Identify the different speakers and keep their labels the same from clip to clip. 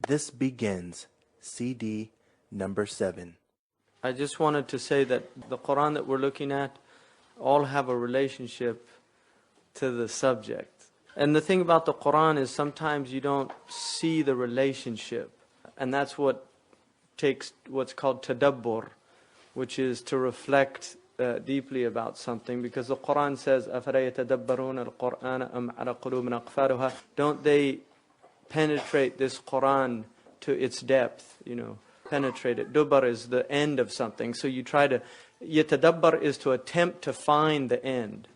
Speaker 1: This begins CD number 7.
Speaker 2: I just wanted to say that the Quran that we're looking at all have a relationship to the subject. And the thing about the Quran is sometimes you don't see the relationship. And that's what takes what's called tadabbur, which is to reflect deeply about something. Because the Quran says, أَفَلَا يَتَدَبَّرُونَ الْقُرْآنَ أَمْ عَلَى قُلُوبٍ أَقْفَالُهَا. Don't they penetrate this Quran to its depth, penetrate it. Dubar is the end of something. So you try to, yatadabbar is to attempt to find the end.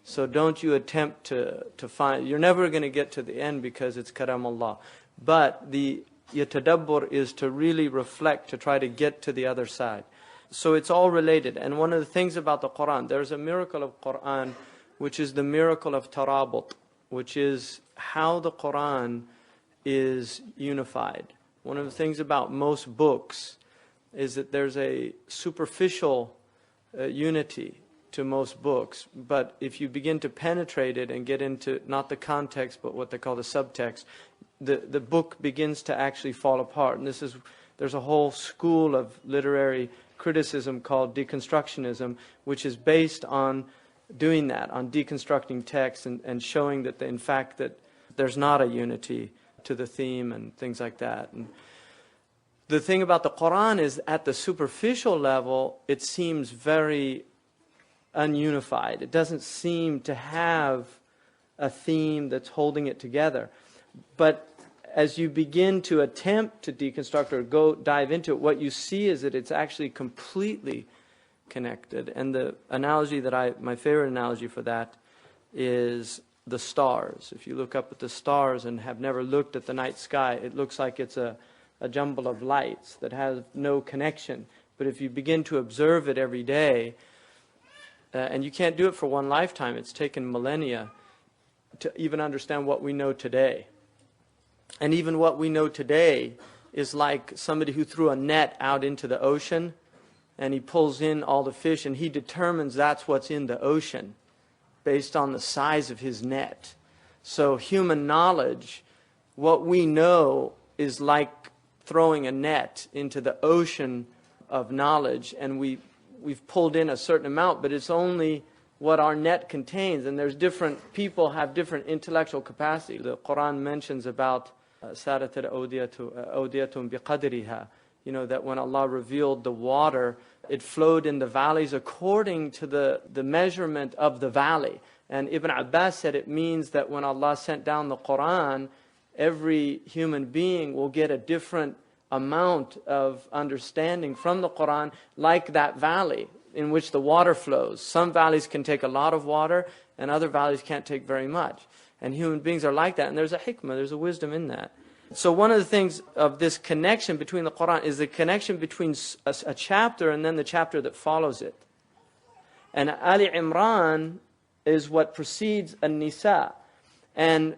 Speaker 2: So don't you attempt to find, you're never going to get to the end because it's karam Allah. But the yatadabbur is to really reflect, to try to get to the other side. So it's all related. And one of the things about the Quran, there's a miracle of Quran, which is the miracle of tarabut, which is how the Quran is unified. One of the things about most books is that there's a superficial unity to most books. But if you begin to penetrate it and get into not the context, but what they call the subtext, the book begins to actually fall apart. And there's a whole school of literary criticism called deconstructionism, which is based on doing that, on deconstructing text and showing that in fact that there's not a unity to the theme and things like that. And the thing about the Quran is at the superficial level, it seems very ununified. It doesn't seem to have a theme that's holding it together. But as you begin to attempt to deconstruct or dive into it, what you see is that it's actually completely connected. And the analogy my favorite analogy for that is the stars. If you look up at the stars and have never looked at the night sky, it looks like it's a jumble of lights that has no connection. But if you begin to observe it every day, and you can't do it for one lifetime, it's taken millennia to even understand what we know today. And even what we know today is like somebody who threw a net out into the ocean and he pulls in all the fish and he determines that's what's in the ocean based on the size of his net. So human knowledge, what we know is like throwing a net into the ocean of knowledge, and we've pulled in a certain amount, but it's only what our net contains. And there's different people have different intellectual capacity. The Quran mentions about sarat al-awdiyatun biqadriha, that when Allah revealed the water, it flowed in the valleys according to the measurement of the valley. And Ibn Abbas said it means that when Allah sent down the Quran, every human being will get a different amount of understanding from the Quran, like that valley in which the water flows. Some valleys can take a lot of water and other valleys can't take very much. And human beings are like that. And there's a hikmah, there's a wisdom in that. So one of the things of this connection between the Quran is the connection between a chapter and then the chapter that follows it. And Ali Imran is what precedes An-Nisa. And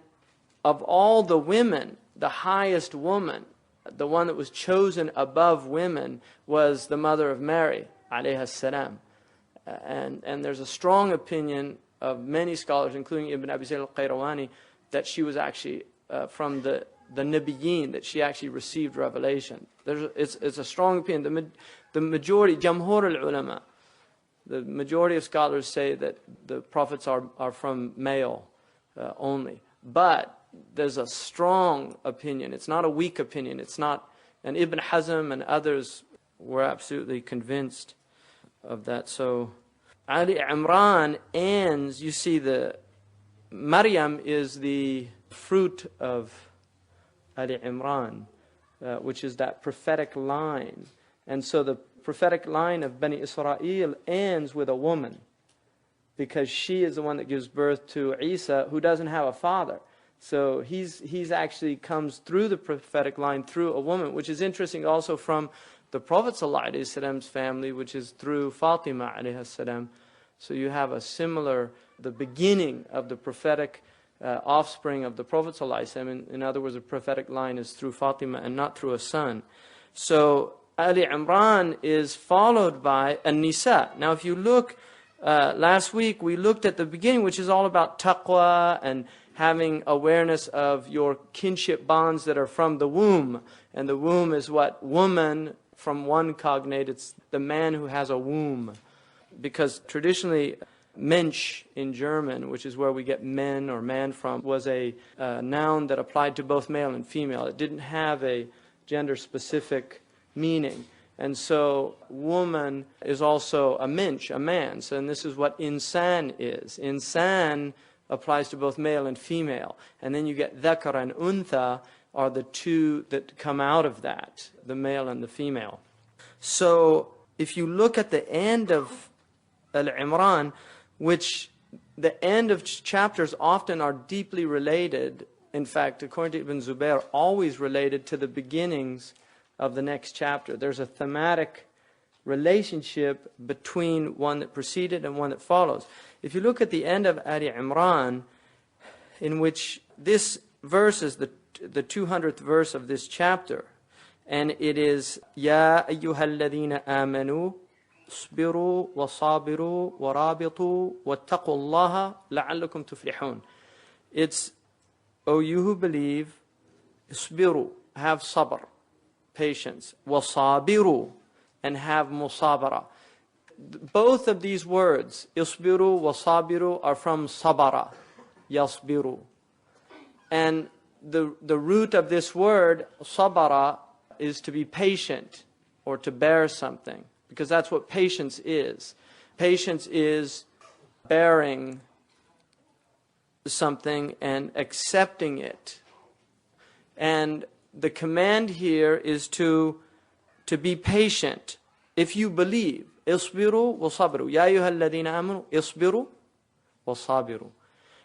Speaker 2: of all the women, the highest woman, the one that was chosen above women, was the mother of Mary, alayha salam. And there's a strong opinion of many scholars, including Ibn Abi Zayd al-Qayrawani, that she was actually from the Nabiyyin, that she actually received revelation. It's a strong opinion. The majority, Jamhur al-Ulama, the majority of scholars say that the prophets are from male only. But there's a strong opinion. It's not a weak opinion. It's not. And Ibn Hazm and others were absolutely convinced of that. So Ali Imran ends, you see, the Maryam is the fruit of Ali Imran, which is that prophetic line. And so the prophetic line of Bani Israel ends with a woman, because she is the one that gives birth to Isa, who doesn't have a father. So he's actually comes through the prophetic line through a woman, which is interesting also from the Prophet ﷺ's family, which is through Fatima ﷺ. So you have a similar, the beginning of the prophetic offspring of the Prophet ﷺ. In other words, the prophetic line is through Fatima and not through a son. So Ali Imran is followed by An-Nisa. Now if you look, last week we looked at the beginning, which is all about taqwa and having awareness of your kinship bonds that are from the womb. And the womb is what? Woman, from one cognate, it's the man who has a womb. Because traditionally, Mensch in German, which is where we get men or man from, was a noun that applied to both male and female. It didn't have a gender-specific meaning. And so woman is also a Mensch, a man. So, and this is what insan is. Insan applies to both male and female. And then you get dhakar and untha are the two that come out of that, the male and the female. So if you look at the end of Al-Imran, which the end of chapters often are deeply related, in fact, according to Ibn Zubayr, always related to the beginnings of the next chapter. There's a thematic relationship between one that preceded and one that follows. If you look at the end of Ali Imran, in which this verse is the 200th verse of this chapter, and it is Ya ayyuhal ladhina amanu اصبروا وصابروا ورابطوا واتقوا الله لعلكم تفلحون. It's, O you who believe, اصبروا, have sabr, patience, وصابروا, and have musabara. Both of these words, اصبروا وصابروا, are from sabara, يصبروا. And the root of this word, sabara, is to be patient or to bear something. Because that's what patience is. Patience is bearing something and accepting it. And the command here is to be patient. If you believe, اصبروا وصبروا. يا أيها الذين آمنوا اصبروا وصابروا.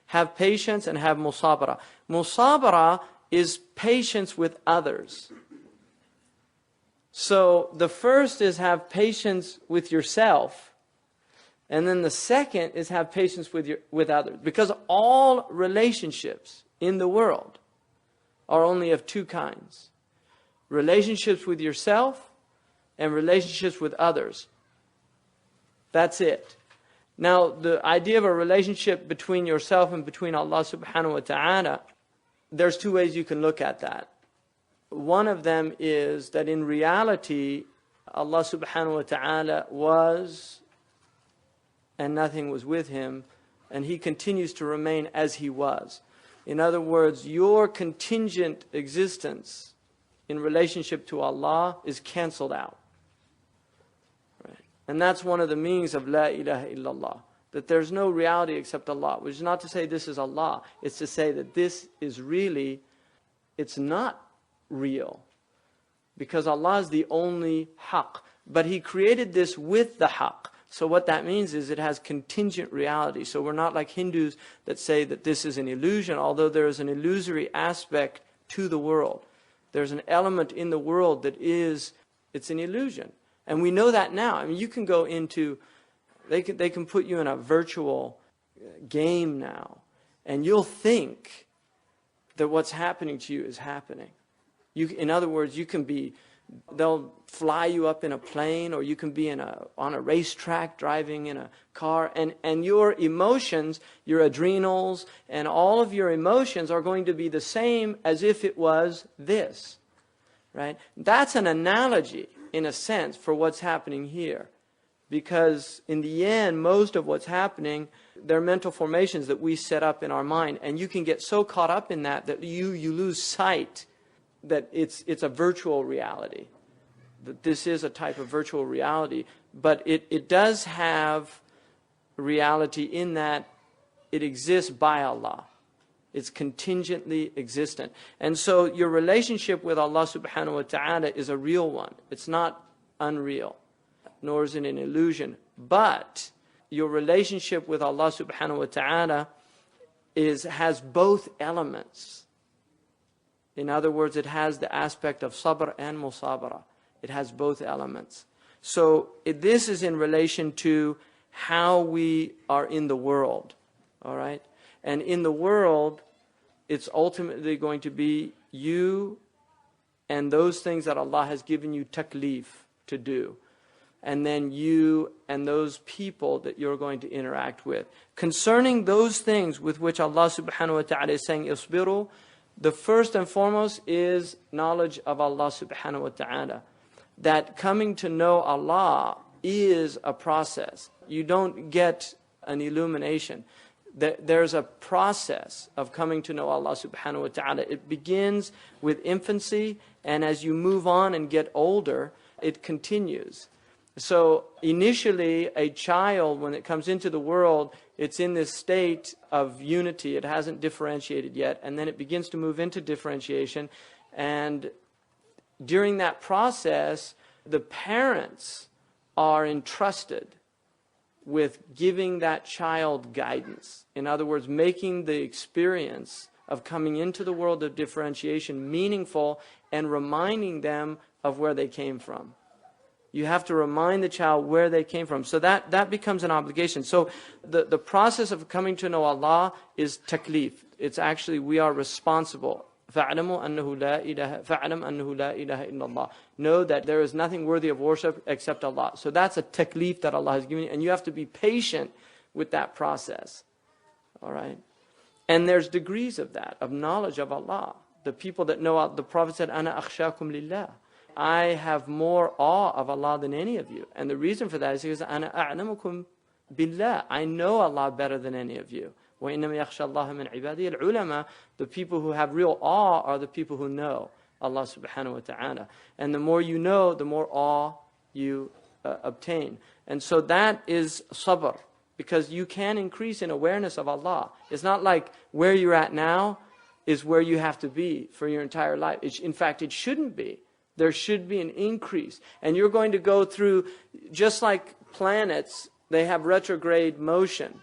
Speaker 2: Have patience and have musabara. Musabara is patience with others. So the first is have patience with yourself, and then the second is have patience with others. Because all relationships in the world are only of two kinds: relationships with yourself and relationships with others. That's it. Now, the idea of a relationship between yourself and between Allah subhanahu wa ta'ala, there's two ways you can look at that. One of them is that in reality, Allah subhanahu wa ta'ala was and nothing was with him, and he continues to remain as he was. In other words, your contingent existence in relationship to Allah is cancelled out. Right? And that's one of the meanings of La ilaha illallah. That there's no reality except Allah. Which is not to say this is Allah. It's to say that this is really, it's not real, because Allah is the only haqq, but He created this with the haqq. So what that means is it has contingent reality. So we're not like Hindus that say that this is an illusion, although there is an illusory aspect to the world. There's an element in the world that is, it's an illusion, and we know that now. I mean, you can go into, they can put you in a virtual game now, and you'll think that what's happening to you is happening. In other words, you can be, they'll fly you up in a plane, or you can be on a racetrack driving in a car, and your emotions, your adrenals, and all of your emotions are going to be the same as if it was this. Right? That's an analogy, in a sense, for what's happening here. Because in the end, most of what's happening, they're mental formations that we set up in our mind, and you can get so caught up in that you lose sight that it's a virtual reality, that this is a type of virtual reality, but it does have reality in that it exists by Allah. It's contingently existent. And so your relationship with Allah subhanahu wa ta'ala is a real one. It's not unreal, nor is it an illusion. But your relationship with Allah subhanahu wa ta'ala has both elements. In other words, it has the aspect of sabr and musabara. It has both elements. So this is in relation to how we are in the world. All right? And in the world, it's ultimately going to be you and those things that Allah has given you taklif to do. and then you and those people that you're going to interact with. Concerning those things with which Allah subhanahu wa ta'ala is saying, isbiru, the first and foremost is knowledge of Allah subhanahu wa ta'ala. That coming to know Allah is a process. You don't get an illumination. There's a process of coming to know Allah subhanahu wa ta'ala. It begins with infancy, and as you move on and get older, it continues. So initially, a child, when it comes into the world, it's in this state of unity. It hasn't differentiated yet, and then it begins to move into differentiation. And during that process, the parents are entrusted with giving that child guidance. In other words, making the experience of coming into the world of differentiation meaningful and reminding them of where they came from. You have to remind the child where they came from. So that becomes an obligation. So the process of coming to know Allah is taklif. It's actually, we are responsible. فَاعْلَمُوا أَنَّهُ لَا إِلَهَ فَاعْلَمْ أَنَّهُ لَا إِلَهَ إِلَّا اللَّهِ. Know that there is nothing worthy of worship except Allah. So that's a taklif that Allah has given you. And you have to be patient with that process. All right? And there's degrees of that, of knowledge of Allah. The people that know, the Prophet said, أَنَا أَخْشَاكُمْ لِلَّهِ. I have more awe of Allah than any of you. And the reason for that is because أَنَا أَعْلَمُكُمْ بِاللَّهِ. I know Allah better than any of you. وَإِنَّمَا يَخْشَى اللَّهَ مِنْ عِبَادِهِ الْعُلَمَا. The people who have real awe are the people who know Allah subhanahu wa ta'ala. And the more you know, the more awe you obtain. And so that is sabr. Because you can increase in awareness of Allah. It's not like where you're at now is where you have to be for your entire life. In fact, it shouldn't be. There should be an increase. And you're going to go through, just like planets, they have retrograde motion,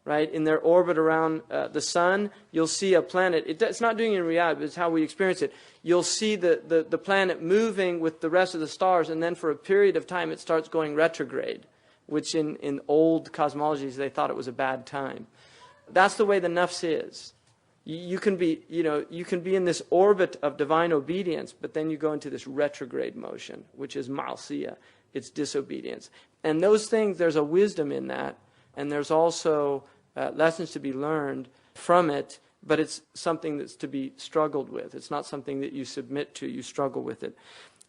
Speaker 2: right? In their orbit around the sun, you'll see a planet. It's not doing it in reality, but it's how we experience it. You'll see the planet moving with the rest of the stars, and then for a period of time it starts going retrograde, which in old cosmologies they thought it was a bad time. That's the way the nafs is. You can be in this orbit of divine obedience, but then you go into this retrograde motion, which is ma'asiyah. It's disobedience. And those things, there's a wisdom in that, and there's also lessons to be learned from it, but it's something that's to be struggled with. It's not something that you submit to, you struggle with it.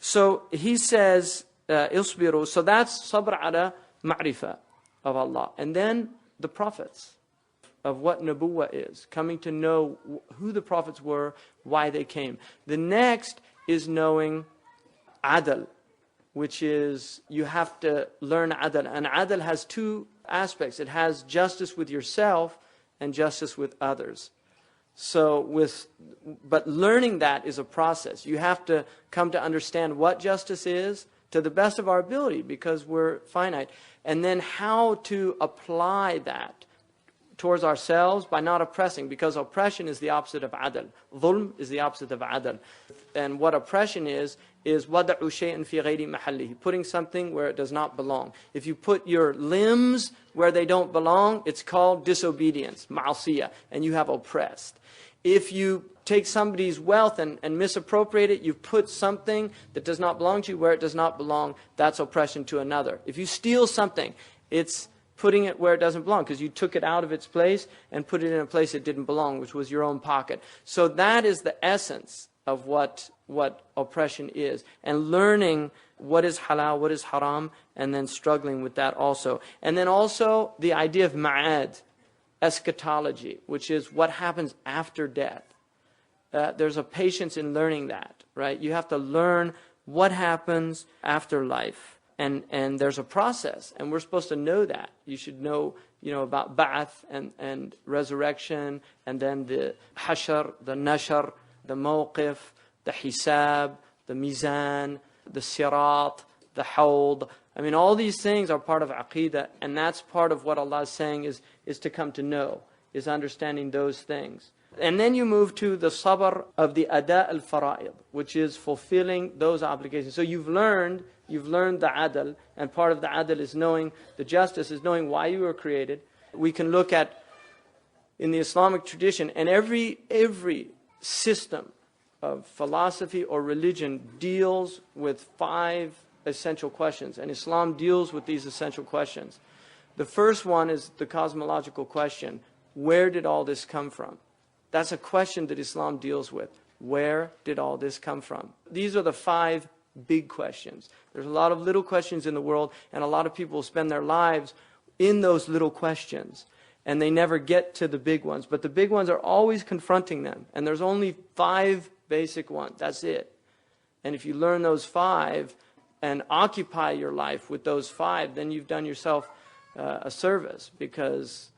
Speaker 2: So he says, isbiru, so that's sabr ala ma'rifah of Allah. And then the prophets, of what nubuwwah is, coming to know who the prophets were, why they came. The next is knowing adl, which is you have to learn adl. And adl has two aspects. It has justice with yourself and justice with others. But learning that is a process. You have to come to understand what justice is to the best of our ability, because we're finite. And then how to apply that towards ourselves by not oppressing, because oppression is the opposite of adl. Dhulm is the opposite of adl. And what oppression is وَضَعُ شَيْءٍ فِي غَيْرِ مَحَلِّهِ, putting something where it does not belong. If you put your limbs where they don't belong, it's called disobedience, ma'asiyah, and you have oppressed. If you take somebody's wealth and misappropriate it, you put something that does not belong to you where it does not belong, that's oppression to another. If you steal something, it's putting it where it doesn't belong, because you took it out of its place and put it in a place it didn't belong, which was your own pocket. So that is the essence of what oppression is. And learning what is halal, what is haram, and then struggling with that also. And then also the idea of ma'ad, eschatology, which is what happens after death. There's a patience in learning that, right? You have to learn what happens after life. And there's a process, and we're supposed to know that. You should know, about ba'ath and resurrection, and then the hashar, the nashar, the mawqif, the hisab, the mizan, the sirat, the hawd. I mean, all these things are part of aqeedah, and that's part of what Allah is saying is to come to know, is understanding those things. And then you move to the sabr of the ada al-fara'id, which is fulfilling those obligations. So you've learned the adl, and part of the adl is knowing, the justice is knowing why you were created. We can look at, in the Islamic tradition, and every system of philosophy or religion deals with 5 essential questions, and Islam deals with these essential questions. The first one is the cosmological question. Where did all this come from? That's a question that Islam deals with. Where did all this come from? These are the 5 big questions. There's a lot of little questions in the world, and a lot of people spend their lives in those little questions, and they never get to the big ones. But the big ones are always confronting them, and there's only 5 basic ones. That's it. And if you learn those 5 and occupy your life with those 5, then you've done yourself a service, because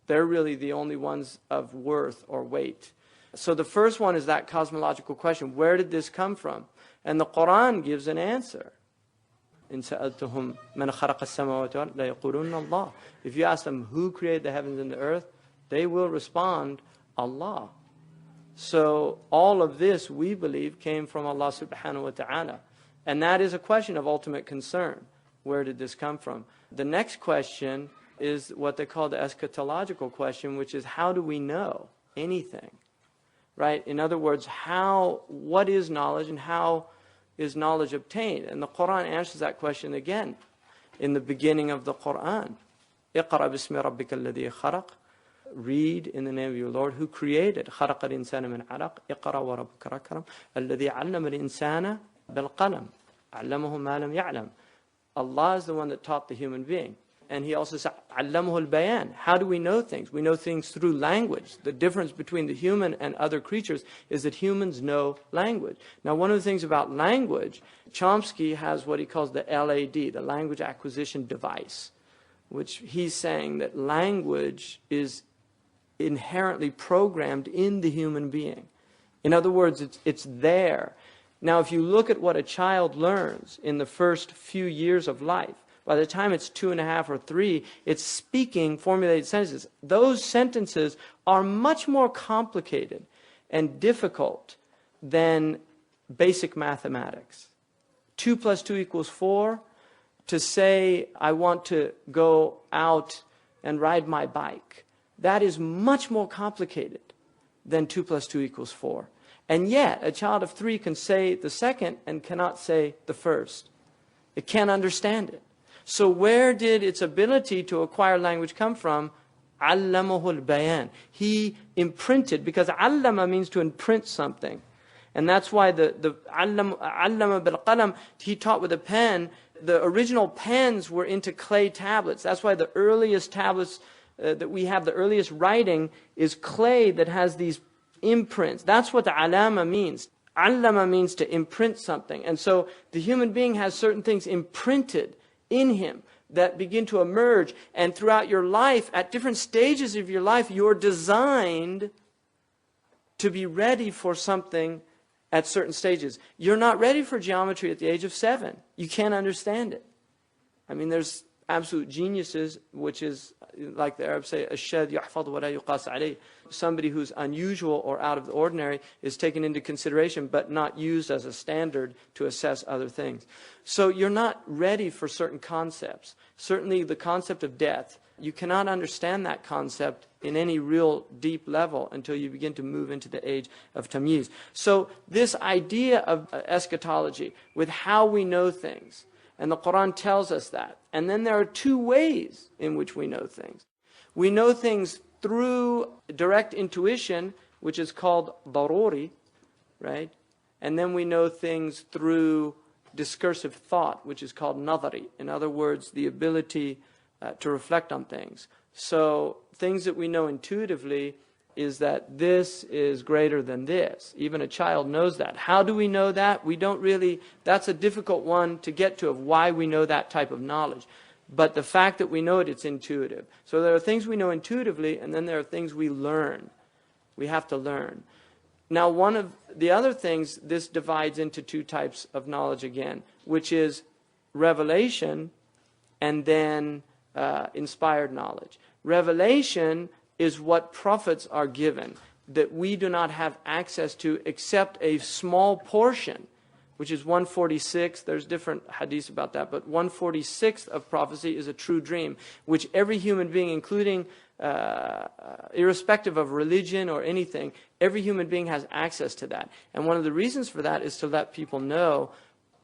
Speaker 2: they're really the only ones of worth or weight. So the first one is that cosmological question. Where did this come from? And the Quran gives an answer. إِن سَأَلْتُهُمْ مَنْ خَلَقَ السَّمَاوَاتِ وَالْأَرْضَ لَيَقُولُنَّ اللَّهُ. If you ask them who created the heavens and the earth, they will respond, Allah. So all of this, we believe, came from Allah subhanahu wa ta'ala. And that is a question of ultimate concern. Where did this come from? The next question is what they call the eschatological question, which is, how do we know anything? Right? In other words, what is knowledge, and how is knowledge obtained? And the Quran answers that question again in the beginning of the Quran. اقرأ باسم ربك الذي خلق. Read in the name of your Lord who created. خلق الإنسان من علق. اقرأ وربك الأكرم الذي علم الإنسان بالقلم علمه ما لم يعلم. Allah is the one that taught the human being. And He also said, علمه البيان. How do we know things? We know things through language. The difference between the human and other creatures is that humans know language. Now, one of the things about language, Chomsky has what he calls the LAD, the language acquisition device, which he's saying that language is inherently programmed in the human being. In other words, it's there. Now, if you look at what a child learns in the first few years of life, by the time it's 2.5 or 3, it's speaking formulated sentences. Those sentences are much more complicated and difficult than basic mathematics. 2 + 2 = 4. To say, I want to go out and ride my bike, that is much more complicated than 2 + 2 = 4. And yet, a child of 3 can say the second and cannot say the first. It can't understand it. So where did its ability to acquire language come from? عَلَّمَهُ الْبَيَانِ. He imprinted, because allama means to imprint something. And that's why the allama bil-qalam, he taught with a pen. The original pens were into clay tablets. That's why the earliest tablets that we have, the earliest writing, is clay that has these imprints. That's what the alama means. Allama means to imprint something. And so the human being has certain things imprinted in him that begin to emerge. And throughout your life, at different stages of your life, you're designed to be ready for something at certain stages. You're not ready for geometry at the age of 7. You can't understand it. I mean, there's absolute geniuses, which is, like the Arabs say, الشاذ يحفظ ولا يقاس عليه. Somebody who's unusual or out of the ordinary is taken into consideration, but not used as a standard to assess other things. So you're not ready for certain concepts. Certainly the concept of death, you cannot understand that concept in any real deep level until you begin to move into the age of tamyiz. So this idea of eschatology, with how we know things, and the Quran tells us that. And then there are 2 ways in which we know things. We know things through direct intuition, which is called daruri, right? And then we know things through discursive thought, which is called nadari. In other words, the ability to reflect on things. So things that we know intuitively is that this is greater than this. Even a child knows that. How do we know that? We don't really, that's a difficult one to get to, of why we know that type of knowledge. But the fact that we know it, it's intuitive. So there are things we know intuitively, and then there are things we learn. We have to learn. Now, one of the other things, this divides into 2 types of knowledge again, which is revelation and then inspired knowledge. Revelation is what prophets are given, that we do not have access to except a small portion, which is 1/46. There's different hadiths about that, but 1/46 of prophecy is a true dream, which every human being, including irrespective of religion or anything, every human being has access to that. And one of the reasons for that is to let people know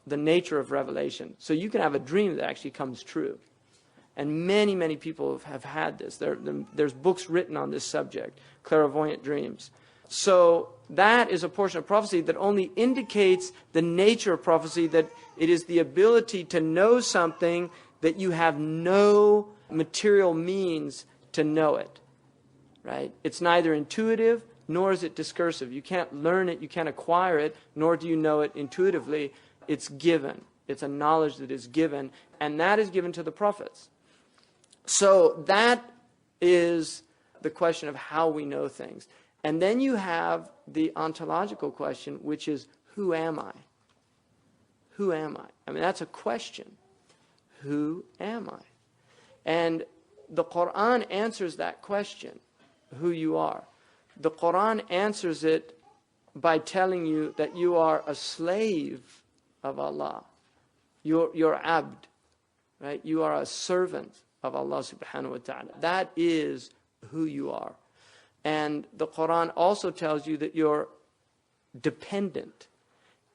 Speaker 2: the nature of revelation. So you can have a dream that actually comes true. And many, many people have had this. There's books written on this subject, clairvoyant dreams. So that is a portion of prophecy that only indicates the nature of prophecy, that it is the ability to know something that you have no material means to know it. Right? It's neither intuitive nor is it discursive. You can't learn it, you can't acquire it, nor do you know it intuitively. It's given. It's a knowledge that is given, and that is given to the prophets. So that is the question of how we know things. And then you have the ontological question, which is, who am I? Who am I? I mean, that's a question. Who am I? And the Quran answers that question, who you are. The Quran answers it by telling you that you are a slave of Allah. You're abd, right? You are a servant of Allah subhanahu wa ta'ala. That is who you are. And the Quran also tells you that you're dependent.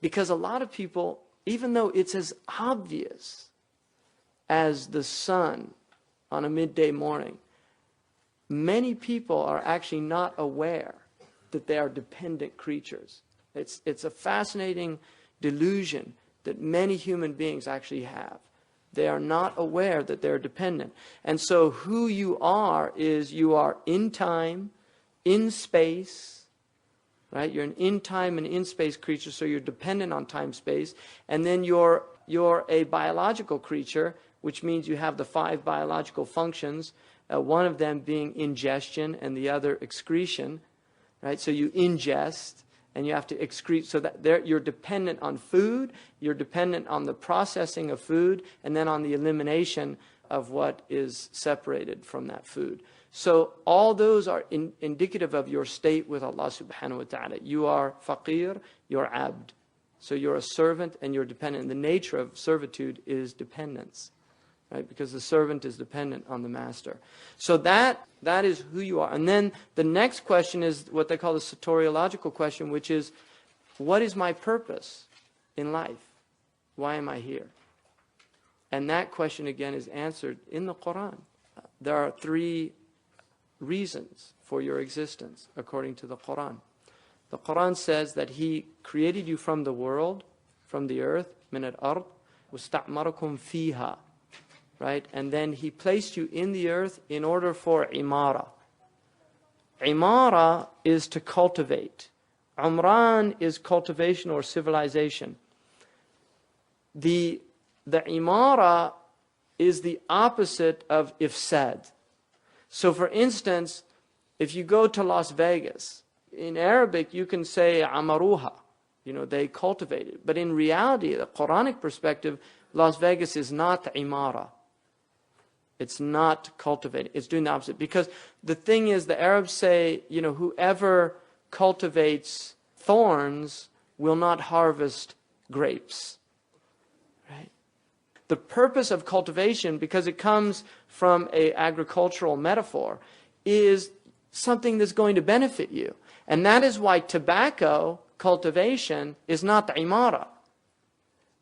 Speaker 2: Because a lot of people, even though it's as obvious as the sun on a midday morning, many people are actually not aware that they are dependent creatures. It's a fascinating delusion that many human beings actually have. They are not aware that they're dependent. And so who you are is you are in time, in space, right? You're an in time and in space creature, so you're dependent on time, space. And then you're a biological creature, which means you have the 5 biological functions, one of them being ingestion and the other excretion, right? So you ingest and you have to excrete, so that you're dependent on food, you're dependent on the processing of food, and then on the elimination of what is separated from that food. So all those are indicative of your state with Allah subhanahu wa ta'ala. You are faqir, you're abd. So you're a servant and you're dependent. The nature of servitude is dependence, right? Because the servant is dependent on the master. So that is who you are. And then the next question is what they call the soteriological question, which is, what is my purpose in life? Why am I here? And that question again is answered in the Quran. There are 3 reasons for your existence according to the Quran. The Quran says that He created you from the world, from the earth, min al-ard, wasta'marakum fiha. Right? And then He placed you in the earth in order for imara. Imara is to cultivate. Umran is cultivation or civilization. The imara is the opposite of ifsad. So for instance, if you go to Las Vegas, in Arabic you can say amaruha, they cultivate it. But in reality, the Quranic perspective, Las Vegas is not imara. It's not cultivating. It's doing the opposite. Because the thing is, the Arabs say, whoever cultivates thorns will not harvest grapes. Right? The purpose of cultivation, because it comes from an agricultural metaphor, is something that's going to benefit you. And that is why tobacco cultivation is not the imara.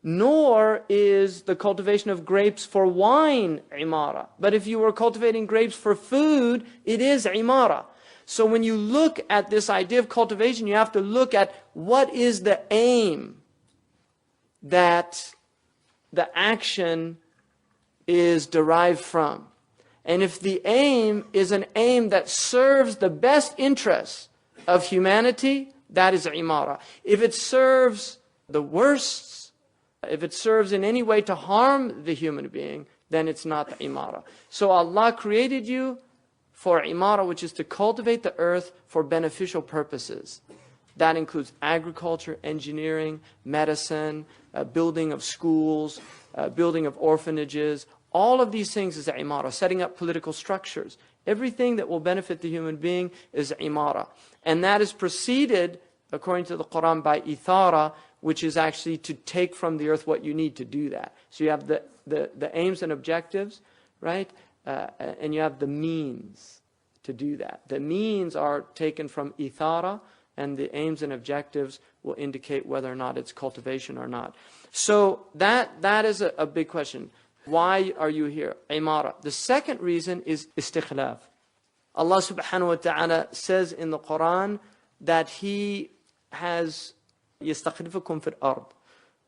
Speaker 2: Nor is the cultivation of grapes for wine imara. But if you were cultivating grapes for food, it is imara. So when you look at this idea of cultivation, you have to look at what is the aim that the action is derived from. And if the aim is an aim that serves the best interests of humanity, that is imara. If it serves the worst, if it serves in any way to harm the human being, then it's not imara. So Allah created you for imara, which is to cultivate the earth for beneficial purposes. That includes agriculture, engineering, medicine, building of schools, building of orphanages. All of these things is imara, setting up political structures. Everything that will benefit the human being is imara. And that is preceded, according to the Quran, by ithara, which is actually to take from the earth what you need to do that. So you have the aims and objectives, right? And you have the means to do that. The means are taken from ithara, and the aims and objectives will indicate whether or not it's cultivation or not. So that is a big question. Why are you here? Imara. The second reason is istikhlaf. Allah subhanahu wa ta'ala says in the Quran that He has يَسْتَخْلِفُكُمْ فِي الْأَرْضِ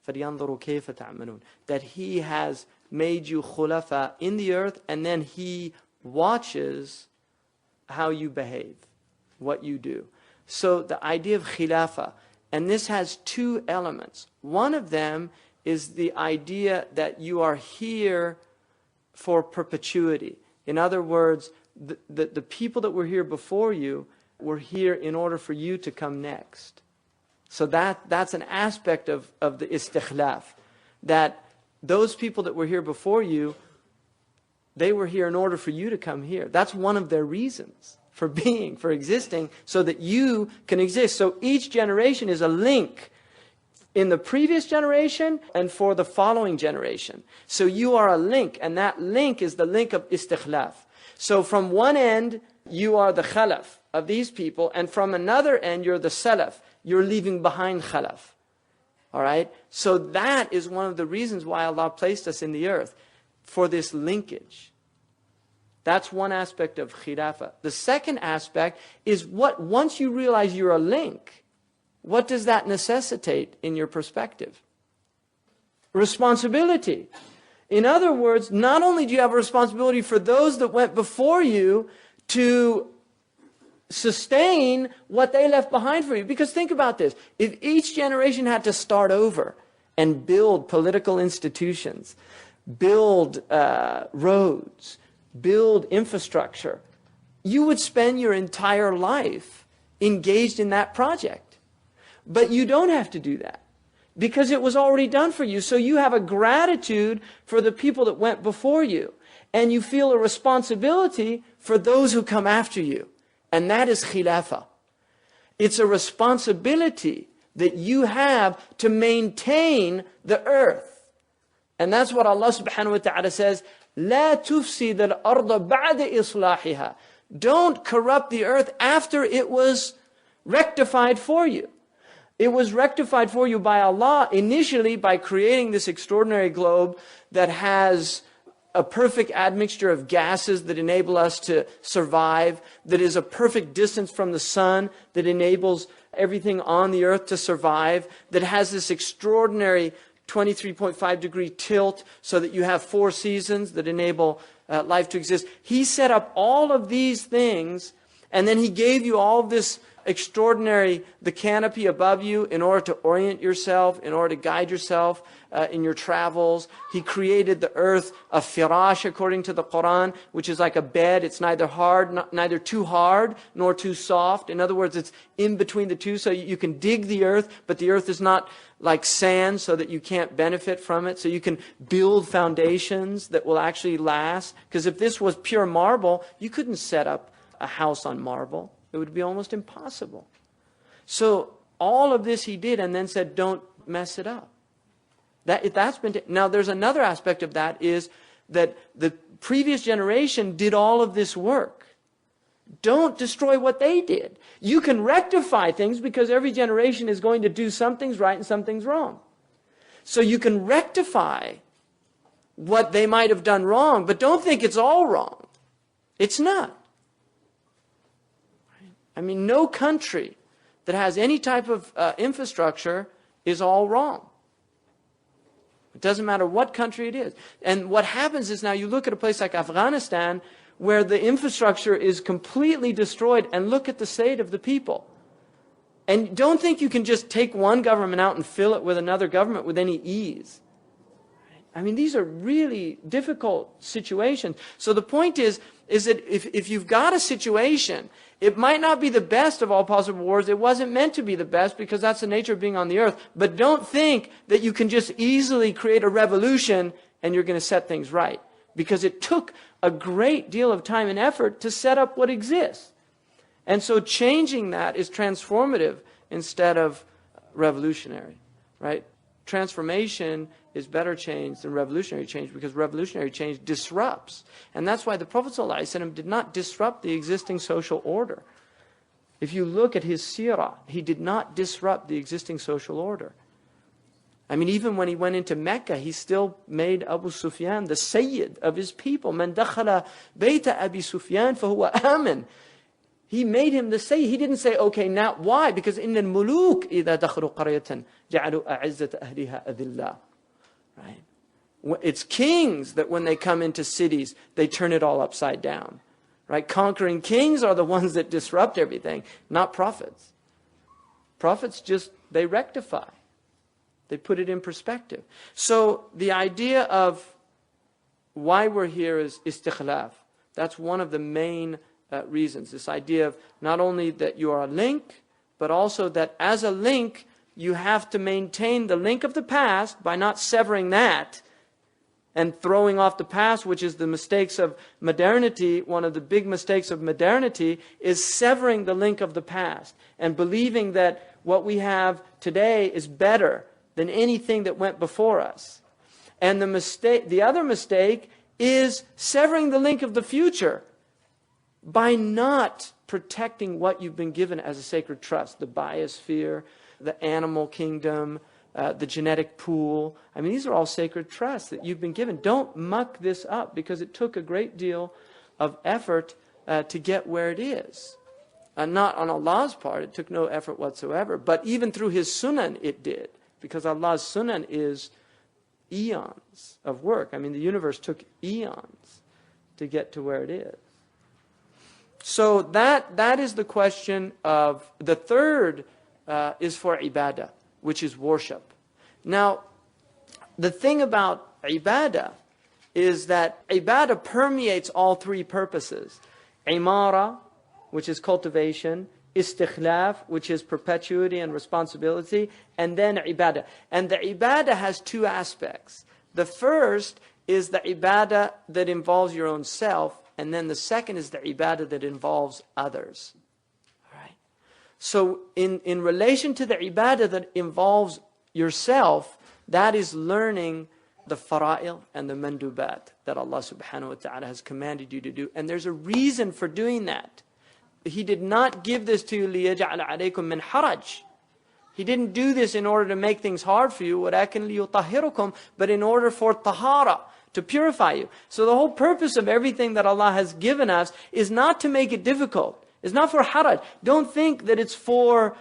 Speaker 2: فَلْيَنْظُرُوا كَيْفَ تَعْمَلُونَ, that He has made you khulafa in the earth, and then He watches how you behave, what you do. So the idea of khilafa, and this has two elements. One of them is the idea that you are here for perpetuity. In other words, the people that were here before you were here in order for you to come next. So that's an aspect of the istikhlaf, that those people that were here before you, they were here in order for you to come here. That's one of their reasons for being, for existing, so that you can exist. So each generation is a link in the previous generation and for the following generation. So you are a link, and that link is the link of istikhlaf. So from one end, you are the khalaf of these people, and from another end, you're the salaf. You're leaving behind khalaf. All right? So that is one of the reasons why Allah placed us in the earth, for this linkage. That's one aspect of khilafah. The second aspect is once you realize you're a link, what does that necessitate in your perspective? Responsibility. In other words, not only do you have a responsibility for those that went before you to sustain what they left behind for you. Because think about this. If each generation had to start over and build political institutions, build roads, build infrastructure, you would spend your entire life engaged in that project. But you don't have to do that, because it was already done for you. So you have a gratitude for the people that went before you, and you feel a responsibility for those who come after you. And that is khilafah. It's a responsibility that you have to maintain the earth. And that's what Allah subhanahu wa ta'ala says, لا تفسد الأرض بعد إصلاحها. Don't corrupt the earth after it was rectified for you. It was rectified for you by Allah initially by creating this extraordinary globe that has a perfect admixture of gases that enable us to survive, that is a perfect distance from the sun, that enables everything on the earth to survive, that has this extraordinary 23.5 degree tilt so that you have 4 seasons that enable life to exist. He set up all of these things, and then He gave you all of this extraordinary, the canopy above you in order to orient yourself, in order to guide yourself in your travels. He created the earth a firash, according to the Quran, which is like a bed. It's neither neither too hard nor too soft. In other words, it's in between the two, so you can dig the earth, but the earth is not like sand so that you can't benefit from it. So you can build foundations that will actually last. Because if this was pure marble, you couldn't set up a house on marble. It would be almost impossible. So all of this He did, and then said, don't mess it up. Now there's another aspect of that, is that the previous generation did all of this work. Don't destroy what they did. You can rectify things, because every generation is going to do some things right and some things wrong. So you can rectify what they might have done wrong, but don't think it's all wrong. It's not. I mean, no country that has any type of infrastructure is all wrong. It doesn't matter what country it is. And what happens is, now you look at a place like Afghanistan, where the infrastructure is completely destroyed, and look at the state of the people. And don't think you can just take one government out and fill it with another government with any ease. I mean, these are really difficult situations. So the point is that if you've got a situation, it might not be the best of all possible worlds. It wasn't meant to be the best, because that's the nature of being on the earth. But don't think that you can just easily create a revolution and you're going to set things right. Because it took a great deal of time and effort to set up what exists. And so changing that is transformative instead of revolutionary, right? Transformation is better change than revolutionary change, because revolutionary change disrupts. And that's why the Prophet ﷺ did not disrupt the existing social order. If you look at his seerah, he did not disrupt the existing social order. I mean, even when he went into Mecca, he still made Abu Sufyan the Sayyid of his people. Man dakhala bayta Abi Sufyan fahuwa amin. He made him the Sayyid. He didn't say, okay, now why? Because in al-muluk إِذَا دَخَلُوا قَرْيَةً جَعَلُوا أَعِزَّةَ أَهْلِهَا أَذِلَّةً. Right? It's kings that when they come into cities, they turn it all upside down. Right? Conquering kings are the ones that disrupt everything, not prophets. Prophets just, they rectify. They put it in perspective. So the idea of why we're here is istikhlaf. That's one of the main reasons. This idea of not only that you are a link, but also that as a link, you have to maintain the link of the past by not severing that and throwing off the past, which is the mistakes of modernity. One of the big mistakes of modernity is severing the link of the past and believing that what we have today is better than anything that went before us. And the other mistake is severing the link of the future by not protecting what you've been given as a sacred trust. The biosphere, the animal kingdom, the genetic pool. I mean, these are all sacred trusts that you've been given. Don't muck this up, because it took a great deal of effort to get where it is. Not on Allah's part, it took no effort whatsoever. But even through His sunan, it did. Because Allah's sunan is eons of work. I mean, the universe took eons to get to where it is. So that is the question of, the third is for ibadah, which is worship. Now, the thing about ibadah is that ibadah permeates all three purposes. Imara, which is cultivation, istikhlaf, which is perpetuity and responsibility, and then ibadah. And the ibadah has two aspects. The first is the ibadah that involves your own self, and then the second is the ibadah that involves others. All right? So in relation to the ibadah that involves yourself, that is learning the fara'il and the mandubat that Allah subhanahu wa ta'ala has commanded you to do. And there's a reason for doing that. He did not give this to you لِيَجْعَلَ عَلَيْكُم مِّنْ حَرَجٍ. He didn't do this in order to make things hard for you, وَلَكِنْ لِيُطَهِّرُكُم, but in order for tahara, to purify you. So the whole purpose of everything that Allah has given us is not to make it difficult. It's not for haraj. Don't think that it's for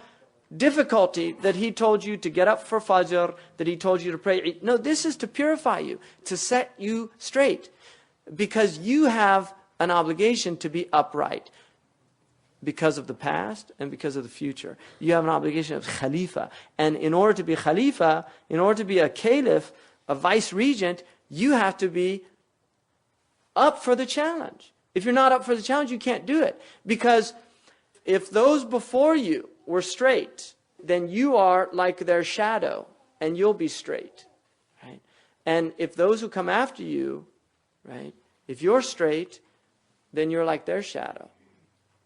Speaker 2: difficulty that He told you to get up for Fajr, that He told you to pray. No, this is to purify you, to set you straight. Because you have an obligation to be upright. Because of the past and because of the future. You have an obligation of Khalifa. And in order to be Khalifa, in order to be a Caliph, a Vice Regent, you have to be up for the challenge. If you're not up for the challenge, you can't do it. Because if those before you were straight, then you are like their shadow, and you'll be straight. Right? And if those who come after you, right, if you're straight, then you're like their shadow.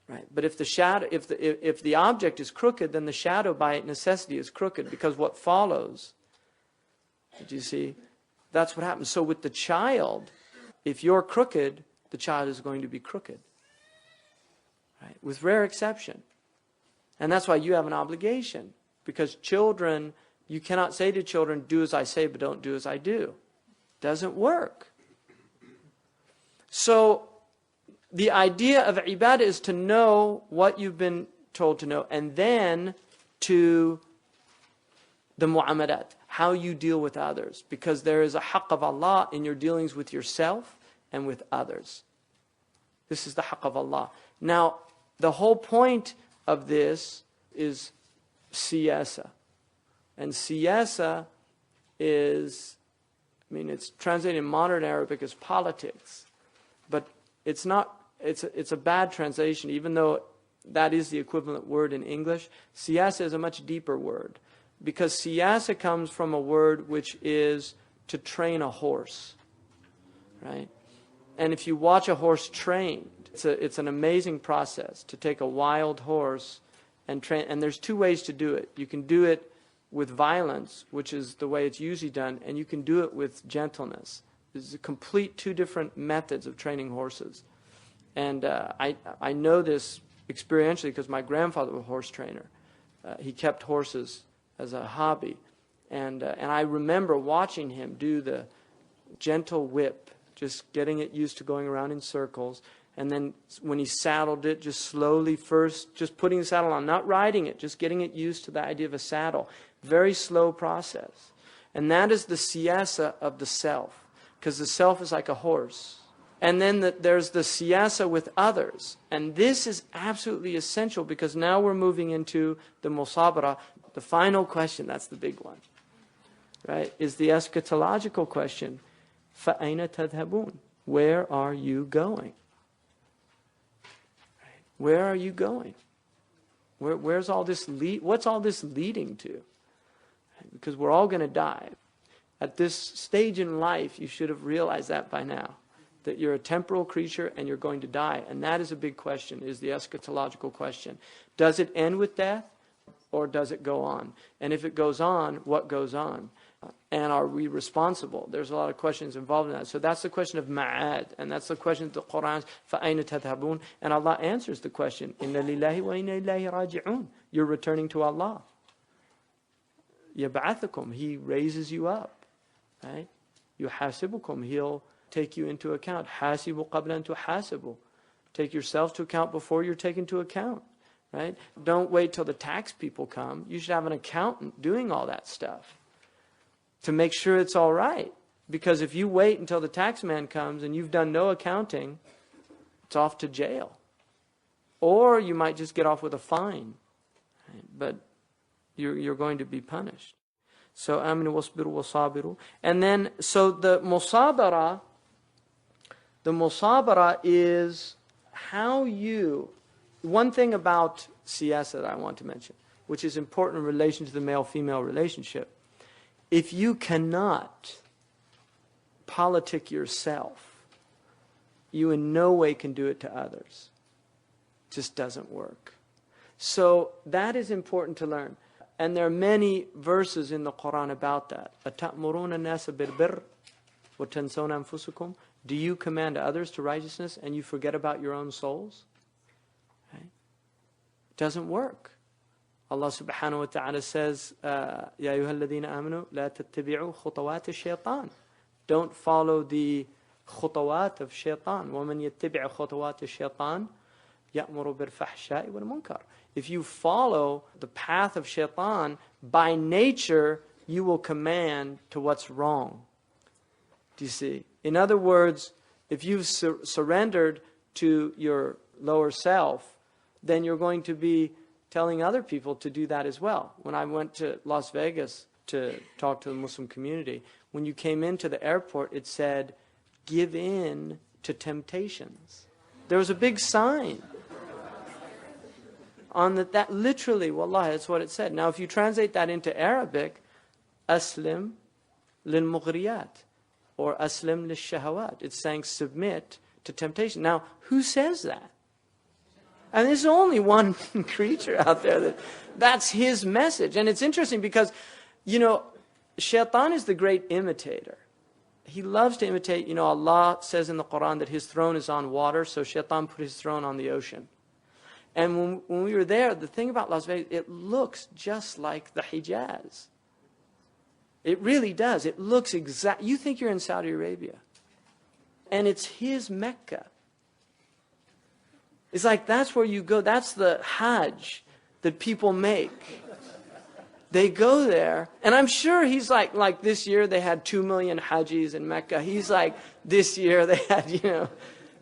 Speaker 2: Right. But if the shadow, if the object is crooked, then the shadow by necessity is crooked, because what follows, did you see? That's what happens. So with the child, if you're crooked, the child is going to be crooked. Right? With rare exception. And that's why you have an obligation. Because children, you cannot say to children, do as I say, but don't do as I do. Doesn't work. So the idea of ibadah is to know what you've been told to know, and then to the mu'amalat, how you deal with others. Because there is a haqq of Allah in your dealings with yourself and with others. This is the haqq of Allah. Now, the whole point of this is siyasa. And siyasa is, I mean, it's translated in modern Arabic as politics. But it's not, it's a bad translation, even though that is the equivalent word in English. Siyasa is a much deeper word. Because siyasa comes from a word which is to train a horse. Right? And if you watch a horse trained, it's an amazing process to take a wild horse and train. And there's two ways to do it. You can do it with violence, which is the way it's usually done, and you can do it with gentleness. There's a complete two different methods of training horses. And I know this experientially because my grandfather was a horse trainer. He kept horses as a hobby. And I remember watching him do the gentle whip, just getting it used to going around in circles. And then when he saddled it, just slowly first, just putting the saddle on, not riding it, just getting it used to the idea of a saddle. Very slow process. And that is the siyasa of the self. Because the self is like a horse. And then there's the siyasa with others. And this is absolutely essential because now we're moving into the musabara. The final question, that's the big one. Right? Is the eschatological question. فَأَيْنَ تَذْهَبُونَ? Where are you going? Right? Where are you going? Where's all this what's all this leading to? Right? Because we're all going to die. At this stage in life, you should have realized that by now. That you're a temporal creature and you're going to die. And that is a big question, is the eschatological question. Does it end with death or does it go on? And if it goes on, what goes on? And are we responsible? There's a lot of questions involved in that. So that's the question of ma'ad. And that's the question of the Quran. فَأَيْنَ تَذْهَبُونَ? And Allah answers the question. إِنَّ لِلَّهِ وَإِنَّ إِلَيْهِ رَاجِعُونَ. You're returning to Allah. يَبْعَثُكُمْ. He raises you up. Right? يُحَاسِبُكُمْ. He'll take you into account. حَاسِبُ قَبْلَ أَن تُحَاسِبُ. Take yourself to account before you're taken to account. Right? Don't wait till the tax people come. You should have an accountant doing all that stuff to make sure it's all right. Because if you wait until the tax man comes and you've done no accounting, it's off to jail. Or you might just get off with a fine. Right? But you're going to be punished. So aminu wasbiru wasabiru. And then, so the musabara is how you, one thing about siyasa that I want to mention, which is important in relation to the male-female relationship. If you cannot politic yourself, you in no way can do it to others. It just doesn't work. So that is important to learn. And there are many verses in the Quran about that. أَتَأْمُرُونَ النَّاسَ بِالْبِرِّ وَتَنْسَوْنَ أَنفُسَكُمْ? Do you command others to righteousness and you forget about your own souls? Right? It doesn't work. Allah subhanahu wa ta'ala says, يَا أَيُّهَا الَّذِينَ آمَنُوا لَا تَتَّبِعُوا خُطَوَاتِ الشَّيْطَانِ. Don't follow the خطوات of shaitan. وَمَنْ يَتَّبِعْ خُطَوَاتِ الشَّيْطَانِ يَأْمُرُ بِالْفَحْشَاءِ وَالْمُنْكَرِ. If you follow the path of shaitan, by nature, you will command to what's wrong. Do you see? In other words, if you've surrendered to your lower self, then you're going to be telling other people to do that as well. When I went to Las Vegas to talk to the Muslim community, when you came into the airport, it said, give in to temptations. There was a big sign on that literally, wallahi, that's what it said. Now, if you translate that into Arabic, aslim lil mughriyat, or aslim lil shahawat. It's saying submit to temptation. Now, who says that? And there's only one creature out there that's his message. And it's interesting because, you know, shaitan is the great imitator. He loves to imitate. You know, Allah says in the Quran that his throne is on water, so shaitan put his throne on the ocean. And when we were there, the thing about Las Vegas, it looks just like the Hijaz. It really does. It looks exact. You think you're in Saudi Arabia. And it's his Mecca. It's like that's where you go. That's the Hajj that people make. They go there. And I'm sure he's like this year they had 2 million Hajis in Mecca. He's like, this year they had,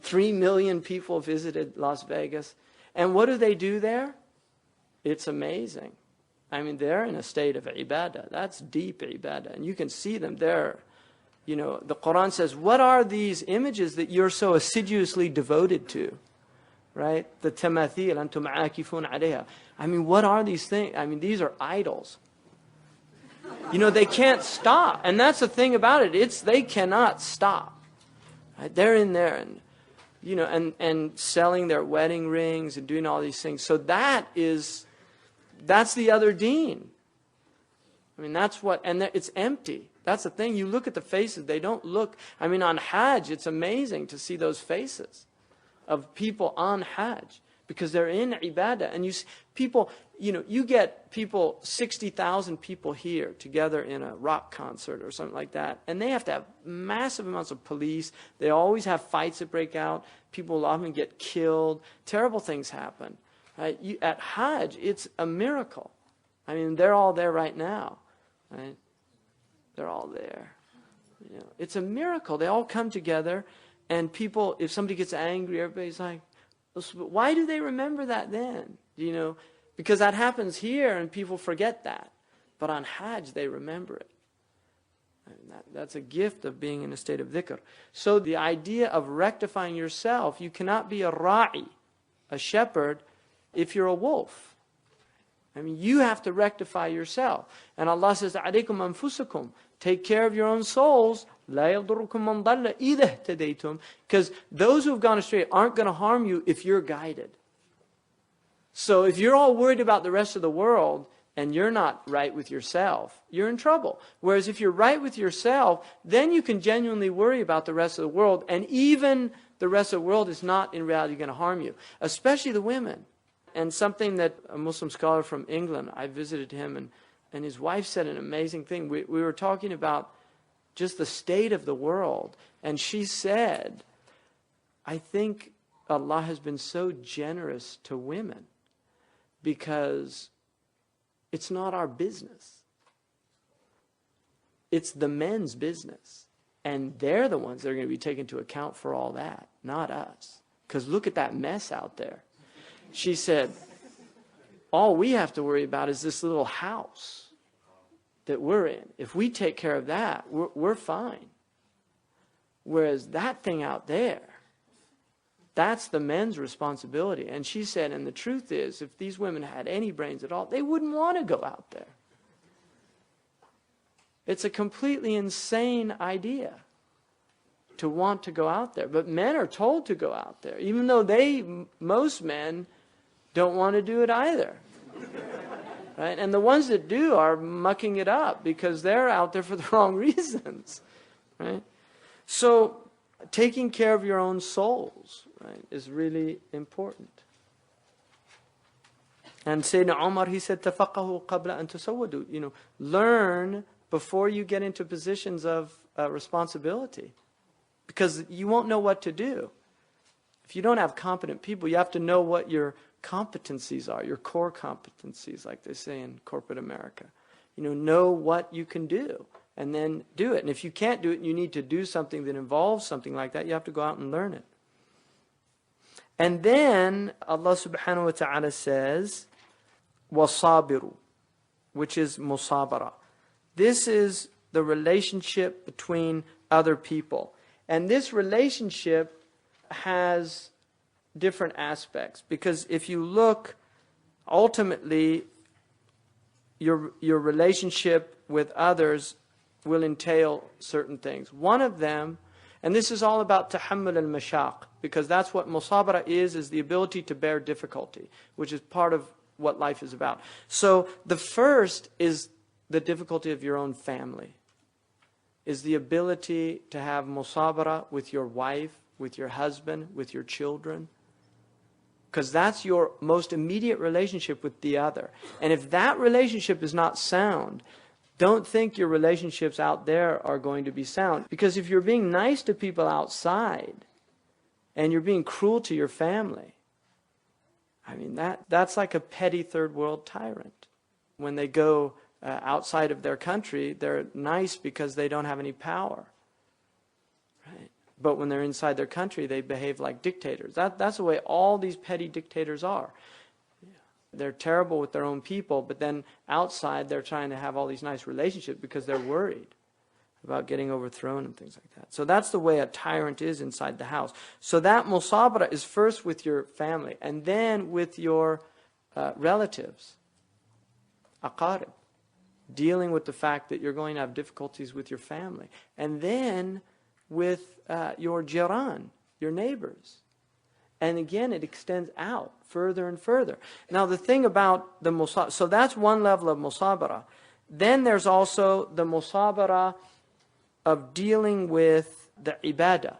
Speaker 2: 3 million people visited Las Vegas. And what do they do there? It's amazing. I mean, they're in a state of ibadah. That's deep ibadah. And you can see them there. The Quran says, what are these images that you're so assiduously devoted to? Right? The tamathil, antum aakifun alayha. I mean, what are these things? I mean, these are idols. They can't stop. And that's the thing about it. They cannot stop. Right? They're in there and and selling their wedding rings and doing all these things. So that's the other deen. I mean, it's empty. That's the thing. You look at the faces, they don't look, on Hajj, it's amazing to see those faces of people on Hajj. because they're in ibadah. And people, you get people, 60,000 people here together in a rock concert or something like that, and they have to have massive amounts of police. They always have fights that break out. People often get killed. Terrible things happen. Right? At Hajj, it's a miracle. I mean, they're all there right now. Right? They're all there. It's a miracle. They all come together, and people, if somebody gets angry, everybody's like, why do they remember that then? Because that happens here and people forget that. But on Hajj, they remember it. And that's a gift of being in a state of dhikr. So the idea of rectifying yourself, you cannot be a ra'i, a shepherd, if you're a wolf. I mean, you have to rectify yourself. And Allah says, عَلَيْكُمْ أَنفُسَكُمْ, take care of your own souls. لَا يَضُرُّكُمْ مَنْ ضَلَّ إِذَا اهْتَدَيْتُمْ. Because those who have gone astray aren't going to harm you if you're guided. So if you're all worried about the rest of the world and you're not right with yourself, you're in trouble. Whereas if you're right with yourself, then you can genuinely worry about the rest of the world. And even the rest of the world is not in reality going to harm you, especially the women. And something that a Muslim scholar from England, I visited him, and his wife said an amazing thing. We were talking about just the state of the world. And she said, I think Allah has been so generous to women because it's not our business. It's the men's business. And they're the ones that are going to be taken into account for all that, not us. Because look at that mess out there. She said, all we have to worry about is this little house that we're in. If we take care of that, we're fine. Whereas that thing out there, that's the men's responsibility. And she said, and the truth is, if these women had any brains at all, they wouldn't want to go out there. It's a completely insane idea to want to go out there. But men are told to go out there, even though most men don't want to do it either. Right? And the ones that do are mucking it up because they're out there for the wrong reasons. Right? So taking care of your own souls, right, is really important. And Sayyidina Umar, he said, تَفَقَّهُ قَبْلَ أَن تُسَوَّدُوا. Learn before you get into positions of responsibility. Because you won't know what to do. If you don't have competent people, you have to know what your competencies are, your core competencies, like they say in corporate America. Know what you can do, and then do it. And if you can't do it, and you need to do something that involves something like that, you have to go out and learn it. And then Allah subhanahu wa ta'ala says, وَصَابِرُوا, which is musabara. This is the relationship between other people. And this relationship has different aspects. Because if you look, ultimately, your relationship with others will entail certain things. One of them, and this is all about tahammul al-mashaq, because that's what musabara is the ability to bear difficulty, which is part of what life is about. So the first is the difficulty of your own family, is the ability to have musabara with your wife, with your husband, with your children. Because that's your most immediate relationship with the other. And if that relationship is not sound, don't think your relationships out there are going to be sound. Because if you're being nice to people outside, and you're being cruel to your family, I mean, that's like a petty third world tyrant. When they go outside of their country, they're nice because they don't have any power. Right? But when they're inside their country, they behave like dictators. That's the way all these petty dictators are. They're terrible with their own people, but then outside they're trying to have all these nice relationships because they're worried about getting overthrown and things like that. So that's the way a tyrant is inside the house. So that musabara is first with your family, and then with your relatives, aqarib, dealing with the fact that you're going to have difficulties with your family. And then with your jiran, your neighbors. And again, it extends out further and further. Now the thing about the musabara, so that's one level of musabara. Then there's also the musabara of dealing with the ibadah,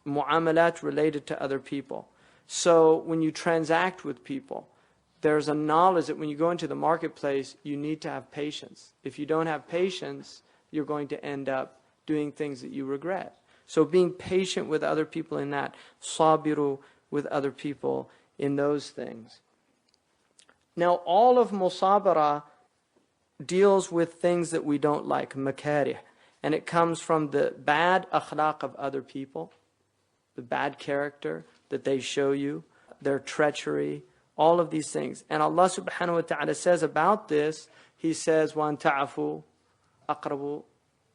Speaker 2: mu'amalat related to other people. So when you transact with people, there's a knowledge that when you go into the marketplace, you need to have patience. If you don't have patience, you're going to end up doing things that you regret. So being patient with other people in that, sabiru with other people in those things. Now all of musabara deals with things that we don't like, makarih. And it comes from the bad akhlaq of other people, the bad character that they show you, their treachery, all of these things. And Allah subhanahu wa ta'ala says about this, He says, وَأَن تَعْفُوا أَقْرَبُ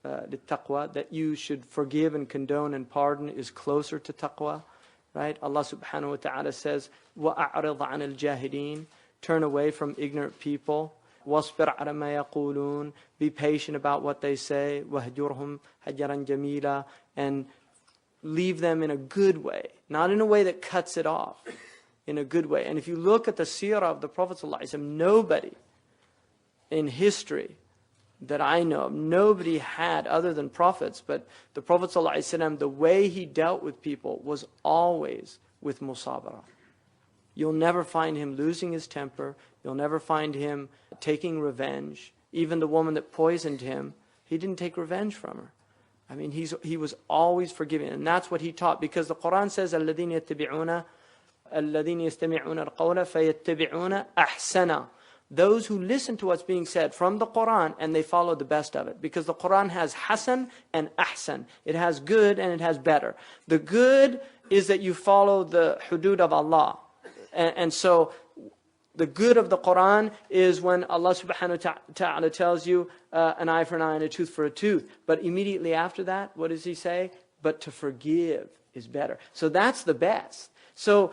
Speaker 2: لِلتَّقْوَى, that you should forgive and condone and pardon is closer to taqwa. Right? Allah subhanahu wa ta'ala says, وَأَعْرِضْ عَنِ الْجَاهِلِينَ, turn away from ignorant people. وَاصْبِرْ عَلَى مَا يَقُولُونَ, be patient about what they say. وَهْجُرْهُمْ هَجْرًا جَمِيلًا, and leave them in a good way, not in a way that cuts it off, in a good way. And if you look at the seerah of the Prophet ﷺ, nobody in history that I know of, nobody had, other than prophets, but the Prophet ﷺ, the way he dealt with people was always with musabara. You'll never find him losing his temper. You'll never find him taking revenge. Even the woman that poisoned him, he didn't take revenge from her. I mean, he was always forgiving. And that's what he taught. Because the Quran says, الَّذِينَ يَتَّبِعُونَ الْقَوْلَ فَيَتَّبِعُونَ أَحْسَنَ. Those who listen to what's being said from the Quran and they follow the best of it. Because the Quran has hasan and ahsan. It has good and it has better. The good is that you follow the hudud of Allah. And so the good of the Quran is when Allah subhanahu wa ta'ala tells you an eye for an eye and a tooth for a tooth. But immediately after that, what does He say? But to forgive is better. So that's the best. So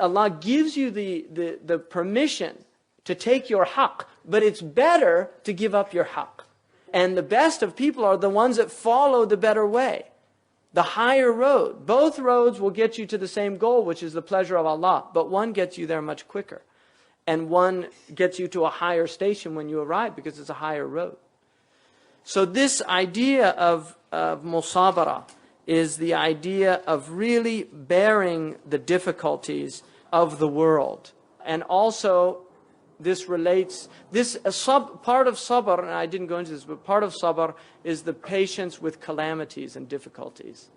Speaker 2: Allah gives you the permission to take your haqq, but it's better to give up your haqq. And the best of people are the ones that follow the better way, the higher road. Both roads will get you to the same goal, which is the pleasure of Allah, but one gets you there much quicker. And one gets you to a higher station when you arrive because it's a higher road. So this idea of musabara is the idea of really bearing the difficulties of the world. And also this relates, part of sabr, and I didn't go into this, but part of sabr is the patience with calamities and difficulties.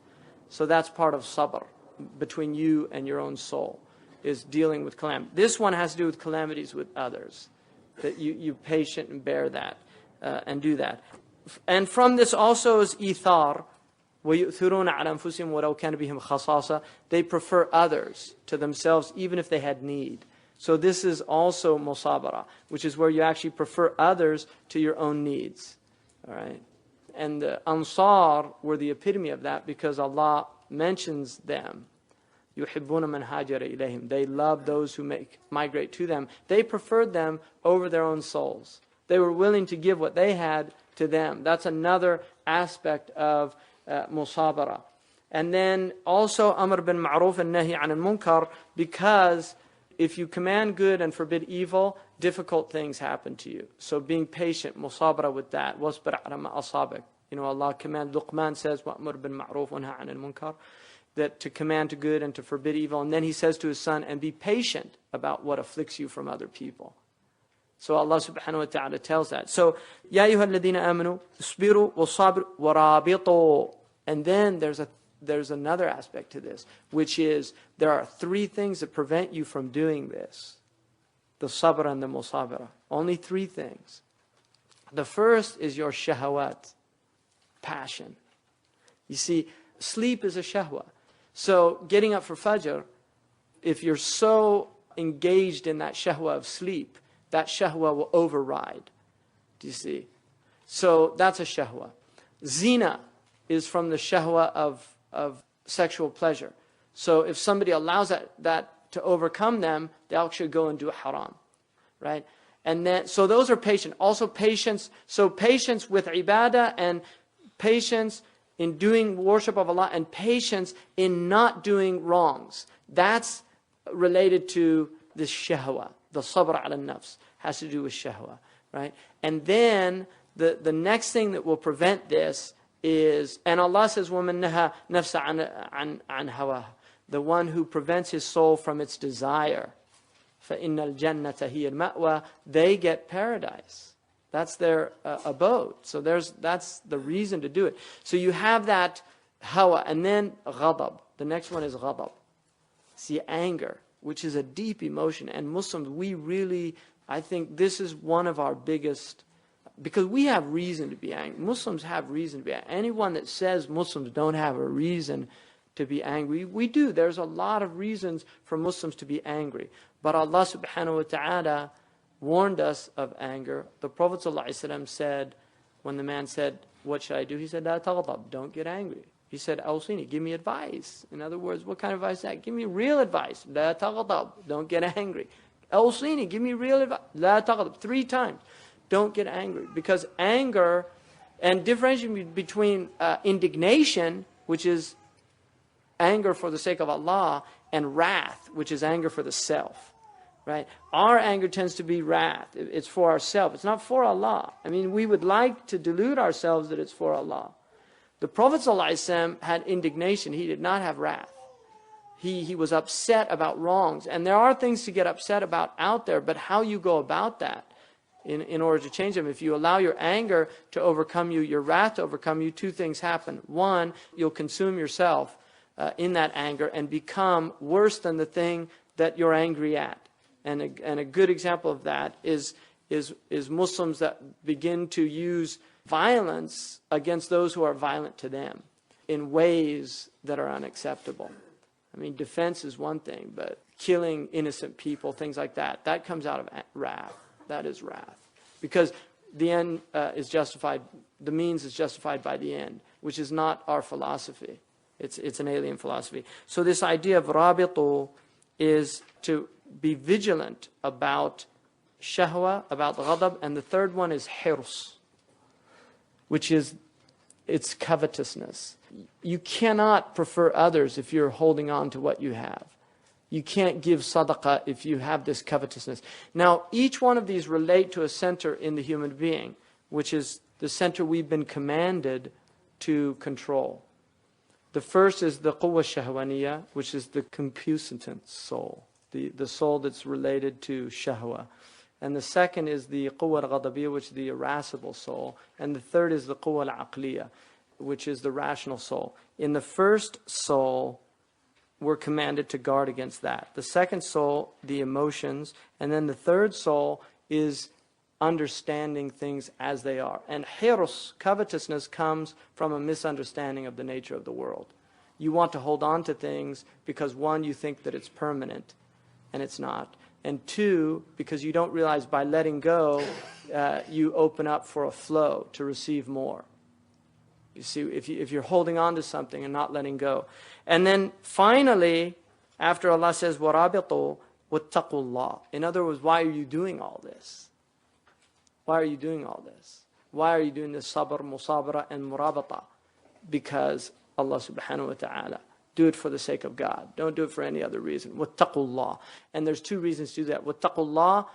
Speaker 2: So that's part of sabr between you and your own soul, is dealing with calamity. This one has to do with calamities with others, that you patient and bear that and do that. And from this also is ithar. وَيُؤْثِرُونَ عَلَى أَنفُسِهِمْ وَلَوْ كَانَ بِهِمْ خَصَاصَةٌ. They prefer others to themselves even if they had need. So this is also musabara, which is where you actually prefer others to your own needs. All right? And the Ansar were the epitome of that because Allah mentions them. يُحِبُّونَ مَنْ هَاجَرَ إِلَيْهِمْ. They love those who migrate to them. They preferred them over their own souls. They were willing to give what they had to them. That's another aspect of musabara. And then also amr bin ma'ruf and nahi an al-munkar, because if you command good and forbid evil, difficult things happen to you. So being patient, musabara with that. وَاصْبِرْ عَلَى مَا أَصَابَكَ. Allah command, Luqman says, وَأْمُرْ بِالْمَعْرُوفِ وَانْهَى عَنِ الْمُنكَرِ, that to command to good and to forbid evil. And then he says to his son, and be patient about what afflicts you from other people. So Allah subhanahu wa ta'ala tells that. So, يَا أَيُّهَا الَّذِينَ آمَنُوا اصْبِرُوا وَصَابِرُوا وَرَابِطُوا. And then there's another aspect to this, which is there are three things that prevent you from doing this. The sabr and the musabara. Only three things. The first is your shahawat, passion. You see, sleep is a shahwa. So getting up for fajr, if you're so engaged in that shahwa of sleep, that shahwa will override. Do you see? So that's a shahwa. Zina is from the shahwa of sexual pleasure. So if somebody allows that to overcome them, they actually go and do haram. Right? And then, so those are patient. Also patience. So patience with ibadah and patience in doing worship of Allah and patience in not doing wrongs. That's related to the shahwa. The sabr ala nafs has to do with shahwa. Right? And then the next thing that will prevent this is, and Allah says, وَمَنْ نَهَا نَفْسَ عَنْ هَوَاهَا. the one who prevents his soul from its desire. فَإِنَّ الْجَنَّةَ هِيَ الْمَأْوَى. They get paradise. That's their abode. So that's the reason to do it. So you have that hawa, and then ghadab. The next one is ghadab. See, anger, which is a deep emotion. And Muslims, we really, I think this is one of our biggest, because we have reason to be angry. Muslims have reason to be angry. Anyone that says Muslims don't have a reason to be angry, we do. There's a lot of reasons for Muslims to be angry. But Allah subhanahu wa ta'ala warned us of anger. The Prophet ﷺ said, when the man said, what should I do? He said, La taghdab, don't get angry. He said, Awsini, give me advice. In other words, what kind of advice is that? Give me real advice. La taghdab, don't get angry. Awsini, give me real advice. La taghdab, 3 times. Don't get angry. Because anger, and differentiating between indignation, which is anger for the sake of Allah, and wrath, which is anger for the self. Right? Our anger tends to be wrath. It's for ourselves. It's not for Allah. I mean, we would like to delude ourselves that it's for Allah. The Prophet ﷺ had indignation. He did not have wrath. He was upset about wrongs. And there are things to get upset about out there, but how you go about that in order to change them. If you allow your anger to overcome you, your wrath to overcome you, 2 things happen. One, you'll consume yourself in that anger and become worse than the thing that you're angry at. And a good example of that is Muslims that begin to use violence against those who are violent to them in ways that are unacceptable. I mean, defense is one thing, but killing innocent people, things like that, that comes out of wrath. That is wrath. Because the end is justified, the means is justified by the end, which is not our philosophy. It's an alien philosophy. So this idea of rabitu is to be vigilant about shahwa, about ghadab, and the third one is hirs, which is it's covetousness. You cannot prefer others if you're holding on to what you have. You can't give sadaqah if you have this covetousness. Now, each one of these relate to a center in the human being, which is the center we've been commanded to control. The first is the quwwa shahwaniyah, which is the concupiscent soul, the soul that's related to shahwa. And the second is the quwwa al-ghadabiyah, which is the irascible soul. And the third is the quwwa al-aqliyah, which is the rational soul. In the first soul, we're commanded to guard against that. The second soul, the emotions. And then the third soul is understanding things as they are. And hirs, covetousness, comes from a misunderstanding of the nature of the world. You want to hold on to things because, one, you think that it's permanent, and it's not. And two, because you don't realize by letting go, you open up for a flow to receive more. You see, if you're holding on to something and not letting go. And then finally, after Allah says, وَرَابِطُوا وَاتَّقُوا اللَّهِ. In other words, why are you doing all this? Why are you doing all this? Why are you doing this sabr, musabara, and murabata? Because Allah subhanahu wa ta'ala. Do it for the sake of God. Don't do it for any other reason. وَاتَّقُوا اللَّهِ. And there's 2 reasons to do that. وَاتَّقُوا اللَّهِ.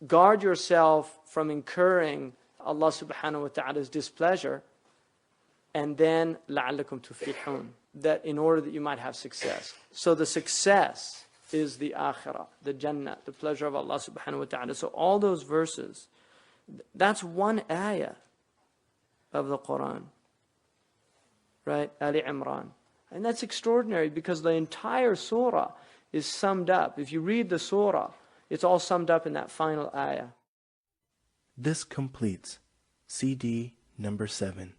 Speaker 2: Guard yourself from incurring Allah subhanahu wa ta'ala's displeasure. And then لَعَلَّكُمْ تُفْلِحُونَ. That in order that you might have success. So the success is the akhirah, the jannah, the pleasure of Allah subhanahu wa ta'ala. So all those verses, that's one ayah of the Quran. Right? Ali Imran. And that's extraordinary because the entire surah is summed up. If you read the surah, it's all summed up in that final ayah.
Speaker 1: This completes CD number 7.